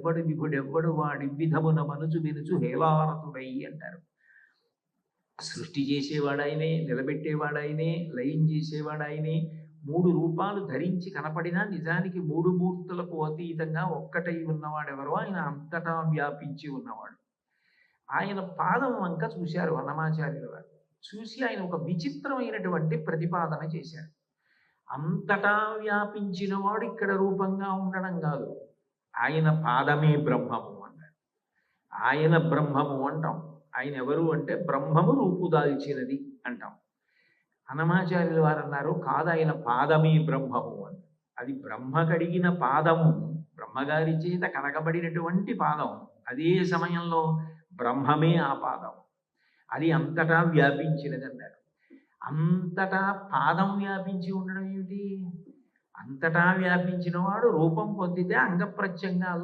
విభుడెవ్వడు విభుడెవ్వడు వాడి విధమున మనుచు వినుచు హేళారతుడై అంటారు. సృష్టి చేసేవాడాయనే, నిలబెట్టేవాడాయనే, లయం చేసేవాడాయనే. 3 రూపాలు ధరించి కనపడినా నిజానికి 3 మూర్తులకు అతీతంగా ఒక్కటై ఉన్నవాడెవరో ఆయన అంతటా వ్యాపించి ఉన్నవాడు. ఆయన పాదం వంక చూశారు అన్నమాచార్యుల వారు. చూసి ఆయన ఒక విచిత్రమైనటువంటి ప్రతిపాదన చేశారు. అంతటా వ్యాపించిన వాడు ఇక్కడ రూపంగా ఉండడం కాదు, ఆయన పాదమే బ్రహ్మము అన్నాడు. ఆయన బ్రహ్మము అంటాం. ఆయన ఎవరు అంటే బ్రహ్మము రూపుదాల్చినది అంటాం. అన్నమాచార్యుల వారు అన్నారు కాదు, ఆయన పాదమే బ్రహ్మము అని. అది బ్రహ్మ కడిగిన పాదము, బ్రహ్మగారి చేత కడగబడినటువంటి పాదం. అదే సమయంలో బ్రహ్మమే ఆ పాదం. అది అంతటా వ్యాపించినది అన్నారు. అంతటా పాదం వ్యాపించి ఉండడం ఏమిటి? అంతటా వ్యాపించిన వాడు రూపం పొందితే అంగప్రత్యంగాల్లో